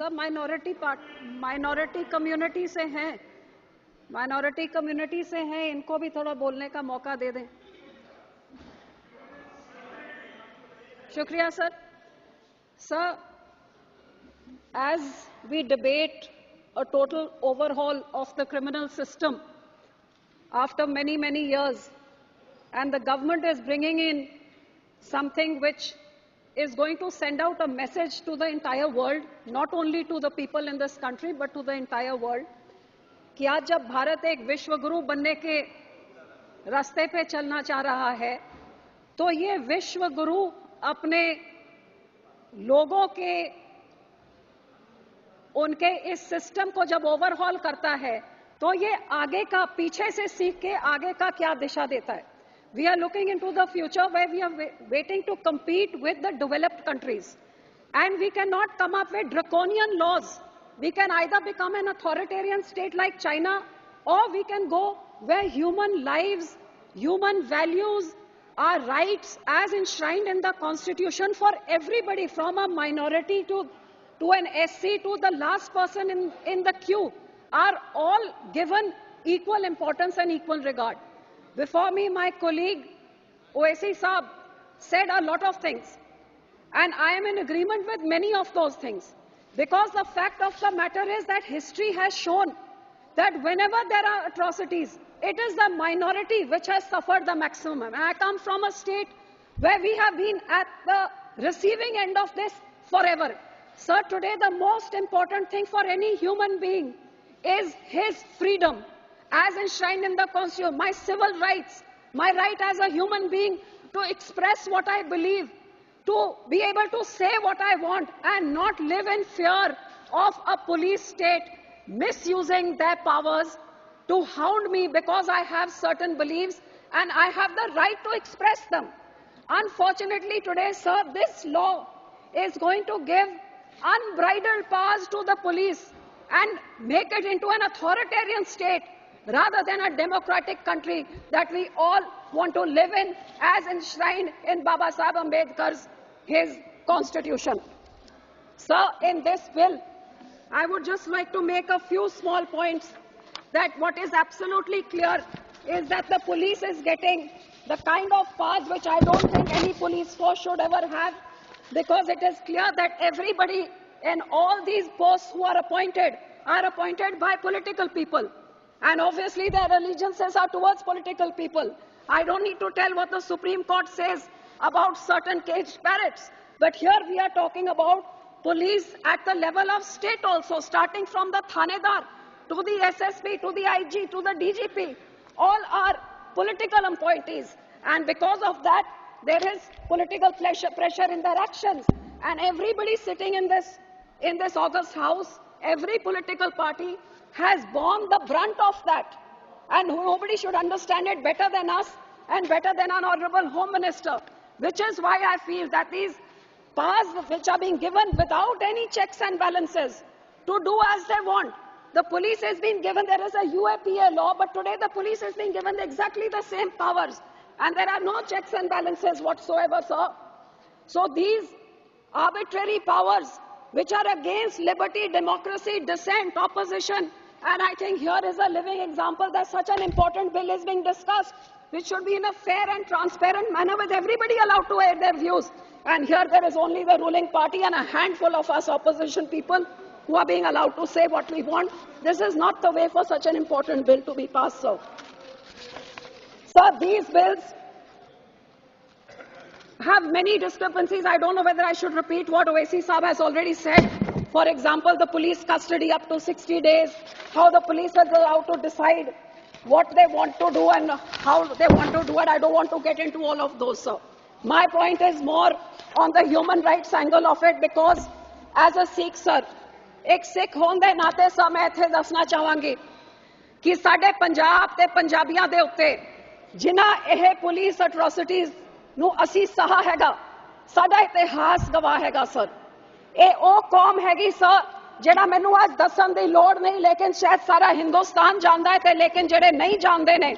सब minority community से हैं, इनको भी थोड़ा बोलने का मौका दे दें। शुक्रिया sir. Sir, as we debate a total overhaul of the criminal system after many years, and the government is bringing in something which is going to send out a message to the entire world, not only to the people in this country, but to the entire world, कि आज जब भारत एक विश्व गुरु बनने के रास्ते पे चलना चाह रहा है, तो ये विश्व गुरु अपने लोगों के उनके इस सिस्टम को जब ओवरहॉल करता है, तो ये आगे का, पीछे से सीख के आगे का क्या दिशा देता है। We are looking into the future where we are waiting to compete with the developed countries, and we cannot come up with draconian laws. We can either become an authoritarian state like China, or we can go where human lives, human values, our rights as enshrined in the Constitution for everybody, from a minority to an SC to the last person in the queue, are all given equal importance and equal regard. Before me, my colleague Owaisi Saab said a lot of things, and I am in agreement with many of those things, because the fact of the matter is that history has shown that whenever there are atrocities, it is the minority which has suffered the maximum. And I come from a state where we have been at the receiving end of this forever. Sir, today the most important thing for any human being is his freedom as enshrined in the Constitution, my civil rights, my right as a human being to express what I believe, to be able to say what I want, and not live in fear of a police state misusing their powers to hound me because I have certain beliefs and I have the right to express them. Unfortunately today, sir, this law is going to give unbridled powers to the police and make it into an authoritarian state rather than a democratic country that we all want to live in, as enshrined in Baba Saheb Ambedkar's his constitution. Sir, in this bill, I would just like to make a few small points, that what is absolutely clear is that the police is getting the kind of powers which I don't think any police force should ever have, because it is clear that everybody in all these posts who are appointed by political people. And obviously their allegiances are towards political people. I don't need to tell what the Supreme Court says about certain caged parrots. But here we are talking about police at the level of state also, starting from the Thanedar to the SSP, to the IG, to the DGP. All are political appointees. And because of that, there is political pressure in their actions. And everybody sitting in this August House, every political party has borne the brunt of that. And nobody should understand it better than us and better than our Honorable Home Minister, which is why I feel that these powers which are being given without any checks and balances to do as they want. The police has been given, there is a UAPA law, but today the police has been given exactly the same powers. And there are no checks and balances whatsoever, sir. So these arbitrary powers which are against liberty, democracy, dissent, opposition, and I think here is a living example that such an important bill is being discussed, which should be in a fair and transparent manner with everybody allowed to air their views. And here there is only the ruling party and a handful of us opposition people who are being allowed to say what we want. This is not the way for such an important bill to be passed, sir. Sir, these bills have many discrepancies. I don't know whether I should repeat what Owaisi Saab has already said. For example, the police custody up to 60 days, how the police are allowed to decide what they want to do and how they want to do it. I don't want to get into all of those, sir. My point is more on the human rights angle of it, because as a Sikh, sir, एक सिख होने दे नाते सा मैं इत्थे दसना चाहांगी कि साडे पंजाब ते पंजाबियां दे उत्ते जिन्हां ਇਹ पुलिस अट्रोसिटीज़ ਨੂੰ ਅਸੀਂ ਸਹਾ ਹੈਗਾ, ਸਾਡਾ ਇਤਿਹਾਸ ਗਵਾਹ ਹੈਗਾ ਸਰ। ਇਹ ਉਹ ਕੌਮ ਹੈਗੀ ਸਰ ਜਿਹੜਾ ਮੈਨੂੰ ਅੱਜ ਦੱਸਣ ਦੀ ਲੋੜ ਨਹੀਂ, ਲੇਕਿਨ ਸ਼ਾਇਦ ਸਾਰਾ ਹਿੰਦੁਸਤਾਨ ਜਾਣਦਾ ਹੈ, ਤੇ ਲੇਕਿਨ ਜਿਹੜੇ ਨਹੀਂ ਜਾਣਦੇ ਨੇ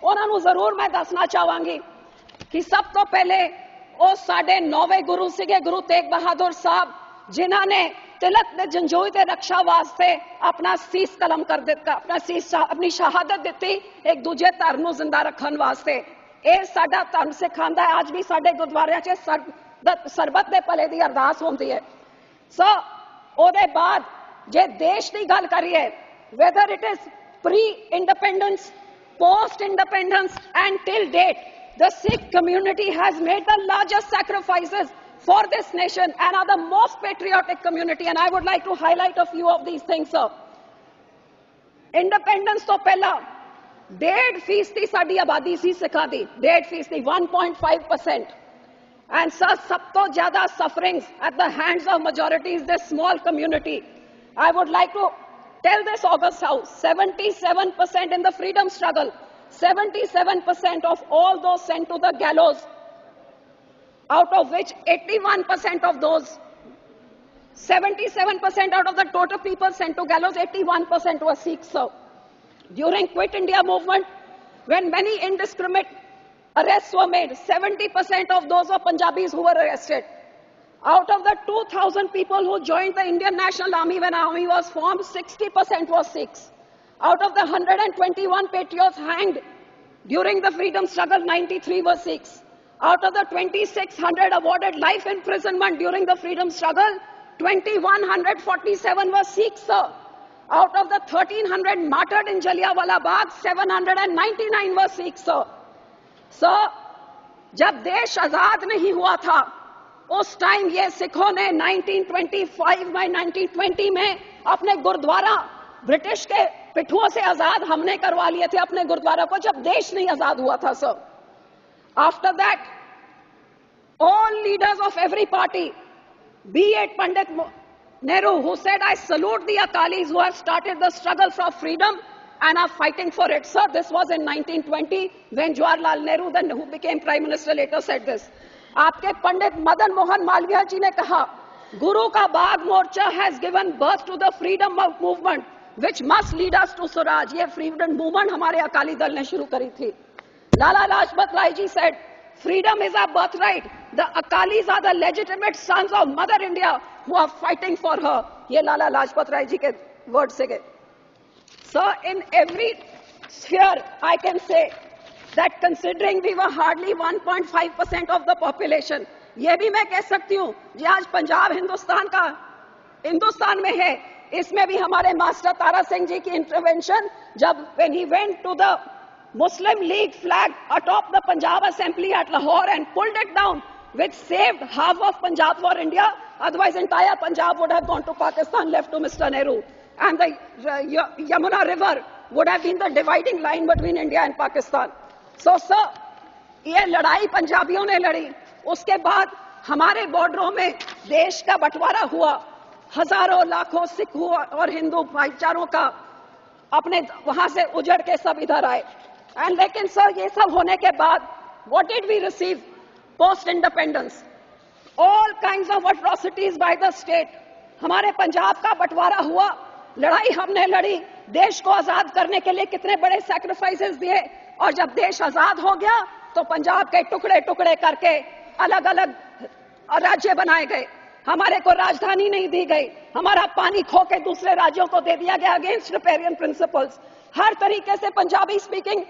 ਉਹਨਾਂ ਨੂੰ ਜ਼ਰੂਰ ਮੈਂ ਦੱਸਣਾ ਚਾਹਾਂਗੀ ਕਿ ਸਭ ਤੋਂ ਪਹਿਲੇ ਉਹ ਸਾਡੇ 9ਵੇਂ ਗੁਰੂ ਸੀਗੇ, ਗੁਰੂ ਤੇਗ ਬਹਾਦਰ ਸਾਹਿਬ, ਜਿਨ੍ਹਾਂ ਨੇ तिलक ने जंजोई ते रक्षा वास्ते अपना सीस कलम कर दिता, अपनी शहादत दी एक दूजे धर्म नूं जिंदा रखने वास्ते। ਇਹ ਸਾਡਾ ਧਰਮ ਸਿਖਾਉਂਦਾ ਹੈ। ਅੱਜ ਵੀ ਸਾਡੇ ਗੁਰਦੁਆਰਿਆਂ 'ਚ ਸਰਬੱਤ ਦੇ ਭਲੇ ਦੀ ਅਰਦਾਸ ਹੁੰਦੀ ਹੈ। ਸੋ ਉਹਦੇ ਬਾਅਦ ਜੇ ਦੇਸ਼ ਦੀ ਗੱਲ ਕਰੀਏ, whether it is pre-independence, post-independence and till date, the Sikh community has made the largest sacrifices for this nation and are the most patriotic community, and I would like to highlight a few of these things, sir. Independence ਤੋਂ ਪਹਿਲਾਂ 1.5% ਸਾਡੀ ਆਬਾਦੀ ਸੀ ਸਿੱਖਾਂ ਦੀ, 1.5%, 1.5%, and sir, ਸਭ ਤੋਂ ਜ਼ਿਆਦਾ sufferings at the hands of majorities this small community. I would like to tell this August House, 77% in the freedom struggle, 77% of all those sent to the gallows, out of which 81% of those, 77% out of the total people sent to gallows, 81% were Sikhs, sir. During Quit India movement, when many indiscriminate arrests were made, 70% of those were Punjabis who were arrested. Out of the 2,000 people who joined the Indian National Army when army was formed, 60% were Sikhs. Out of the 121 patriots hanged during the freedom struggle, 93 were Sikhs. Out of the 2,600 awarded life imprisonment during the freedom struggle, 2,147 were Sikhs, sir. Out of the 1,300 martyred in Jallianwala Bagh, 799 were Sikhs, sir. Sir, जब देश आजाद नहीं हुआ था, उस time ये सिखों ने 1925 में, 1920 में अपने गुरुद्वारा ब्रिटिश के पिठुओं से आजाद हमने करवा लिए थे अपने गुरुद्वारा को, जब देश नहीं आजाद हुआ था, sir. After that, all leaders of every party, be it Pandit Nehru, who said, I salute the Akalis who have started the struggle for freedom and are fighting for it. Sir, this was in 1920 when Jawaharlal Nehru, then who became Prime Minister, later said this. आपके पंडित मदन मोहन मालवीय जी ने कहा, गुरु का बाग मोर्चा has given birth to the freedom movement which must lead us to Swaraj. ये freedom movement हमारे अकाली दल ने शुरू करी थी. Lala Lajpat Rai ji said, freedom is our birthright. The Akalis are the legitimate sons of Mother India who are fighting for her. ये Lala Lajpat Rai ji के word से गए. So in every sphere, I can say that considering we were hardly 1.5% of the population, ये भी मैं कह सकती हूँ, ये आज पंजाब हिंदुस्तान में है, इसमें भी हमारे मास्टर तारा सिंह जी की इंटरवेंशन, जब when he went to the Muslim League flag atop the Punjab Assembly at Lahore and pulled it down, which saved half of Punjab for India. Otherwise, entire Punjab would have gone to Pakistan, left to Mr. Nehru. And the Yamuna River would have been the dividing line between India and Pakistan. So, sir, ये लड़ाई पंजाबियों ने लड़ी. उसके बाद हमारे बॉर्डरों में देश का बंटवारा हुआ. हजारों लाखों सिख और हिंदू भाईचारों का अपने वहां से उजड़ के सब इधर आए. And लेकिन सर, ये सब होने के बाद, what did we receive post independence? All kinds of atrocities by the state. हमारे पंजाब का बंटवारा हुआ, लड़ाई हमने लड़ी, देश को आजाद करने के लिए कितने बड़े सैक्रिफाइसेस दिए, और जब देश आजाद हो गया तो पंजाब के टुकड़े टुकड़े करके अलग अलग राज्य बनाए गए. हमारे को राजधानी नहीं दी गई, हमारा पानी खो के दूसरे राज्यों को दे दिया गया अगेंस्ट रिपेरियन प्रिंसिपल्स. हर तरीके से पंजाबी स्पीकिंग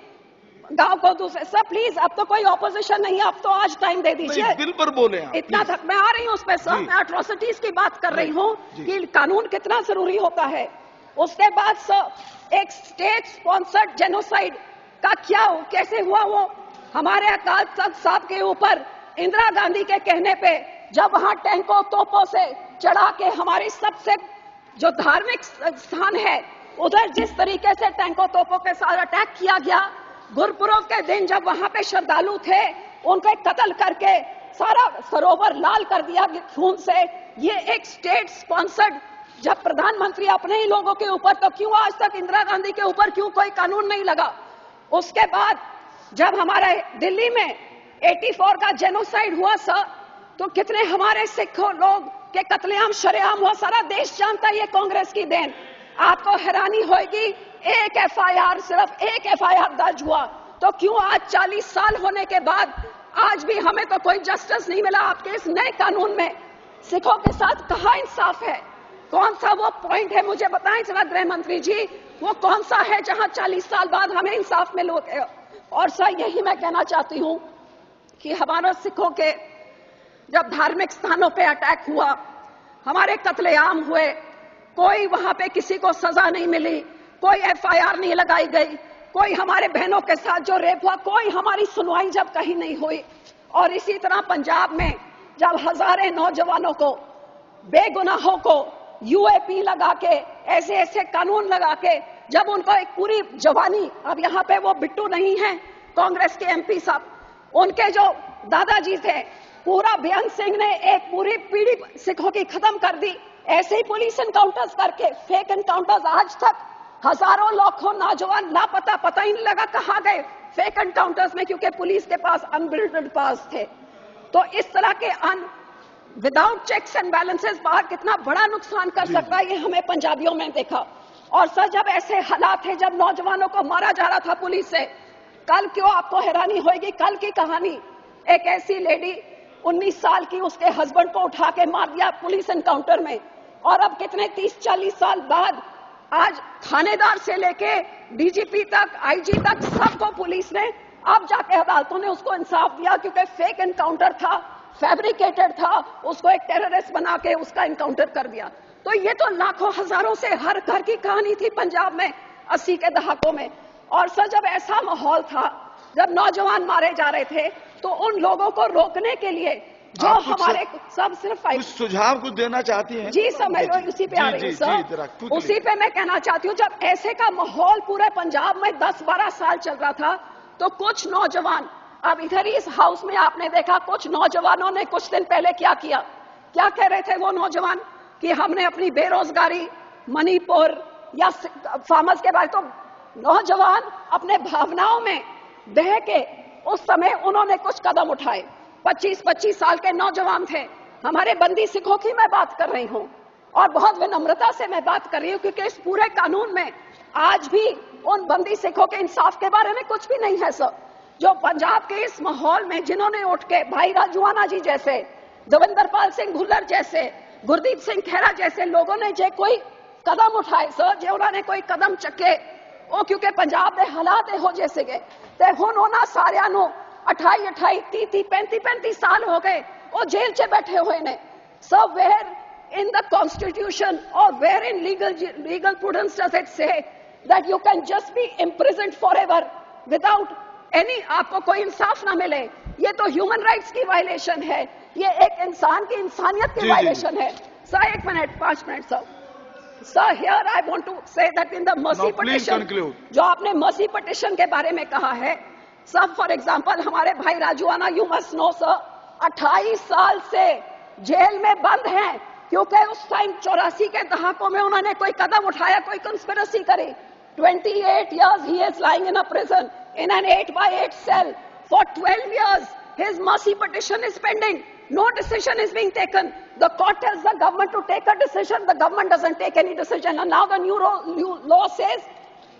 गांव को दूसरे. सर प्लीज, अब तो कोई ऑपोजिशन नहीं है, अब तो आज टाइम दे दीजिए. बिल पर बोले आप. इतना तक मैं आ रही हूँ उस पर सर, मैं एट्रोसिटीज की बात कर रही हूँ कि कानून कितना जरूरी होता है. उसके बाद सर, एक स्टेट स्पॉन्सर्ड जेनोसाइड का क्या कैसे हुआ, वो हमारे अकाल तख्त साहब के ऊपर इंदिरा गांधी के कहने पे, जब वहां टैंकों तोपों से चढ़ा के हमारी सबसे जो धार्मिक स्थान है उधर जिस तरीके से टैंकों तोपों के साथ अटैक किया गया, गुरपुरब के दिन जब वहां पे श्रद्धालु थे उनको कत्ल करके सारा सरोवर लाल कर दिया खून से. ये एक स्टेट स्पॉन्सर्ड, जब प्रधानमंत्री अपने ही लोगों के ऊपर, तो क्यों आज तक इंदिरा गांधी के ऊपर क्यों कोई कानून नहीं लगा? उसके बाद जब हमारे दिल्ली में 84 का जेनोसाइड हुआ सर, तो कितने हमारे सिख लोग के कत्लेआम शरेआम हुआ, सारा देश जानता है ये कांग्रेस की देन. आपको हैरानी होगी, एक एफआईआर, सिर्फ एक एफआईआर दर्ज हुआ, तो क्यों आज 40 साल होने के बाद आज भी हमें तो कोई जस्टिस नहीं मिला? आपके इस नए कानून में सिखों के साथ कहां इंसाफ है? कौन सा वो पॉइंट है, मुझे बताएं जरा गृह मंत्री जी, वो कौन सा है जहां 40 साल बाद हमें इंसाफ मिले। और सर यही मैं कहना चाहती हूं कि हमारे सिखों के जब धार्मिक स्थानों पे अटैक हुआ, हमारे कत्लेआम हुए, कोई वहां पे किसी को सजा नहीं मिली, कोई FIR नहीं लगाई गई, कोई हमारे बहनों के साथ जो रेप हुआ, कोई हमारी सुनवाई जब कहीं नहीं हुई। और इसी तरह पंजाब में जब हजारों नौजवानों को, बेगुनाहों को UAP लगा के, ऐसे ऐसे कानून लगा के, जब उनको एक पूरी जवानी, अब यहाँ पे वो बिट्टू नहीं है कांग्रेस के MP साहब, उनके जो दादाजी थे, पूरा बेअंत सिंह ने एक पूरी पीढ़ी सिखों की खत्म कर दी। ऐसे ही पुलिस एनकाउंटर्स करके, फेक एनकाउंटर्स, आज तक हजारों लाखों नौजवान लापता, पता ही नहीं लगा कहां गए फेक एनकाउंटर्स में, क्योंकि पुलिस के पास अनबिल्डेड पास थे। तो इस तरह के विदाउट चेक्स एंड बैलेंसेस बाहर कितना बड़ा नुकसान कर सकता है, ये हमें पंजाबियों में देखा। और सर जब ऐसे हालात थे, जब नौजवानों को मारा जा रहा था पुलिस से, कल क्यों आपको हैरानी होगी, कल की कहानी, एक ऐसी लेडी 19 साल की, उसके हस्बैंड को उठा के मार दिया पुलिस एनकाउंटर में। और अब कितने 30-40 साल बाद आज थानेदार से लेके DGP तक, IG तक सबको पुलिस ने, अब जाके अदालतों ने उसको इंसाफ दिया, क्योंकि फेक एनकाउंटर था, फैब्रिकेटेड था, उसको एक टेररिस्ट बना के उसका एनकाउंटर कर दिया। तो ये तो लाखों हजारों से हर घर की कहानी थी पंजाब में 80 के दहाकों में। और सर जब ऐसा माहौल था, जब नौजवान मारे जा रहे थे, तो उन लोगों को रोकने के लिए जो हमारे सब सिर्फ कुछ सुझाव कुछ देना चाहती हैं? जी सर, मैं उसी पे आ रही हूँ सर, उसी पे मैं कहना चाहती हूँ। जब ऐसे का माहौल पूरे पंजाब में 10-12 साल चल रहा था, तो कुछ नौजवान, अब इधर ही इस हाउस में आपने देखा, कुछ नौजवानों ने कुछ दिन पहले क्या किया, क्या कह रहे थे वो नौजवान कि हमने अपनी बेरोजगारी, मणिपुर या फार्मर्स के बारे, तो नौजवान अपने भावनाओं में बह के उस समय उन्होंने कुछ कदम उठाए। 25-25 साल के नौजवान थे, हमारे बंदी सिखों की मैं बात कर रही हूं, और बहुत विनम्रता से मैं बात कर रही हूं, क्योंकि इस पूरे कानून में आज भी उन बंदी सिखों के इंसाफ के बारे में कुछ भी नहीं है सर। जो पंजाब के इस माहौल में जिन्होंने उठ के, भाई राजूआना जी जैसे, दविंदरपाल सिंह भुल्लर जैसे, गुरदीप सिंह खेरा जैसे लोगों ने जो कोई कदम उठाए सर, जो उन्होंने कोई कदम चके, वो क्योंकि पंजाब के हालात हो जैसे गए, ते हुण उन्हां सारियां नूं 28-28, 30-30, 35-35 साल हो गए, वो जेल च बैठे हुए ने। So where in the constitution और where in legal prudence does it say that you can just be imprisoned forever without any, आपको कोई इंसाफ ना मिले? ये तो ह्यूमन राइट्स की वायलेशन है, ये एक इंसान की इंसानियत की वायलेशन है। Sir 1 minute, 5 minute sir. Sir here I want to say that in the mercy petition, जो आपने मर्सी पिटिशन के बारे में कहा है सर, फॉर एग्जाम्पल हमारे भाई राजूआना, यू मस्ट नो सर, 28 साल से जेल में बंद हैं, क्योंकि उस टाइम 84 के दहाकों में उन्होंने कोई कदम उठाया, कोई कंस्पिरेसी करी। 28 years he is lying in a prison in an 8x8 cell. For 12 years his mercy petition is pending. No decision is being taken. The court tells the government to take a decision, the government doesn't take any decision. And now the new law says,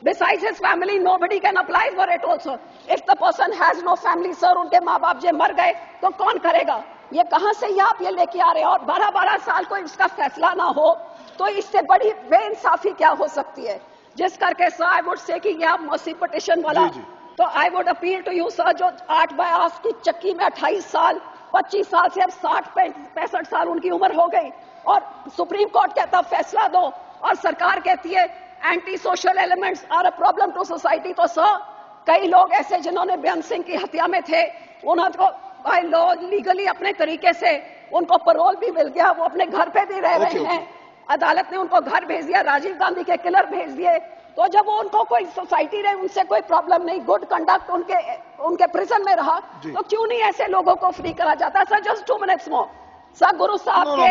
besides his family, nobody can apply for it also. If the person has no family, sir, उनके माँ बाप जे मर गए, तो कौन करेगा? ये कहां से ये आप ये लेके आ रहे हैं? और 12-12 साल को इसका फैसला ना हो, तो इससे बड़ी बेइंसाफी क्या हो सकती है? जिस करके सर आई वुड से कि ये आप मर्सी पिटिशन वाला, तो I would appeal to you sir, जो 8/8 की चक्की में 28 साल, 25 साल से अब 60-65 साल उनकी उम्र हो गई, और सुप्रीम कोर्ट कहता फैसला दो, और सरकार कहती है anti social elements are a problem to society. तो सर कई लोग ऐसे जिन्होंने बेअंत सिंह की हत्या में थे, उन्होंने बाय लॉ लीगली अपने तरीके से उनको पैरोल भी मिल गया, वो अपने घर पे भी रह रहे हैं, अदालत ने उनको घर भेज दिया, राजीव गांधी के किलर भेज दिए। तो जब वो उनको कोई सोसाइटी ने उनसे कोई प्रॉब्लम नहीं, गुड कंडक्ट उनके प्रिजन में रहा, तो क्यों नहीं ऐसे लोगों को फ्री करा जाता? सर जस्ट 2 minutes मोर। सर गुरु साहब के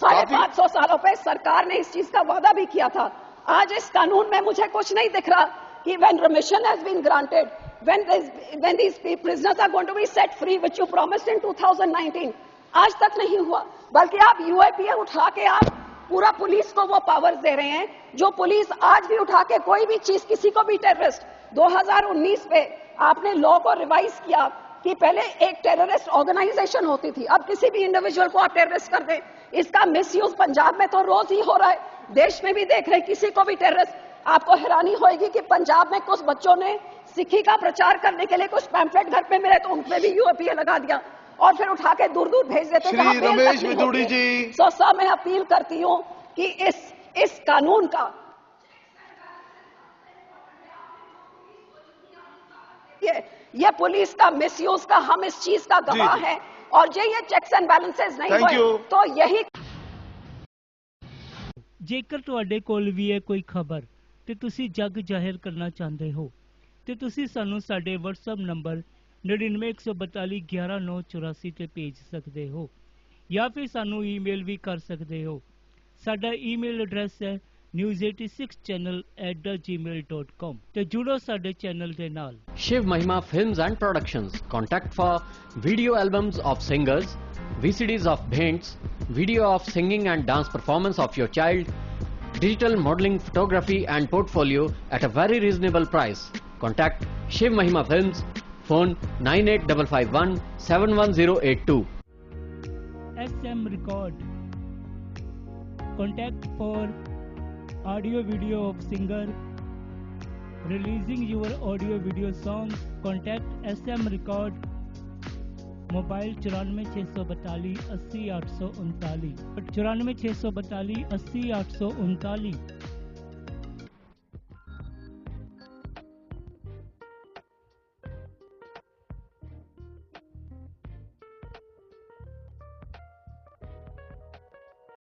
550 सालों पे सरकार ने इस चीज का वादा भी किया था। आज इस कानून में मुझे कुछ नहीं दिख रहा कि when remission has been granted, when these prisoners are going to be set free, which you promised in 2019, आज तक नहीं हुआ। बल्कि आप UAP उठा के आप पूरा पुलिस को वो पावर्स दे रहे हैं, जो पुलिस आज भी उठा के कोई भी चीज, किसी को भी टेररिस्ट, 2019 पे आपने लॉ को रिवाइज किया कि पहले एक टेररिस्ट ऑर्गेनाइजेशन होती थी, अब किसी भी इंडिविजुअल को आप टेररिस्ट कर दें। इसका मिसयूज पंजाब में तो रोज ही हो रहा है, देश में भी देख रहे हैं, किसी को भी टेररिस्ट। आपको हैरानी होगी कि पंजाब में कुछ बच्चों ने सिक्खी का प्रचार करने के लिए कुछ पैम्फलेट घर पे मिले तो उनपे भी यूएपीए लगा दिया और फिर उठा के दूर दूर भेज देते। श्री रमेश विदुड़ी जी। सो सर, मैं अपील करती हूँ कि इस कानून का ये पुलिस का मिसयूज का हम इस चीज का गवाह है, और ये चेक्स एंड बैलेंसेस नहीं हुए तो यही। जेकर तुहाडे कोल भी है कोई खबर ते तुसी जग जाहिर करना चाहते हो ते तुसी सानू साडे WhatsApp नंबर 9914 11984 ते भेज सकते हो, या फिर सानू ईमेल भी कर सकते हो। साडा ईमेल एड्रैस है news86channel@gmail.com ते जुड़ो साडे चैनल दे नाल। Shiv Mahima Films and Productions. Contact for video albums of singers, VCDs of bhands, video of singing and dance performance of your child, digital modeling, photography and portfolio at a very reasonable price. Contact Shiv Mahima Films. Phone 98551 71082. SM Record. Contact for audio video of singer releasing your audio video song. Contact SM Record. Mobile 94 642 80 839 94 642 80 839।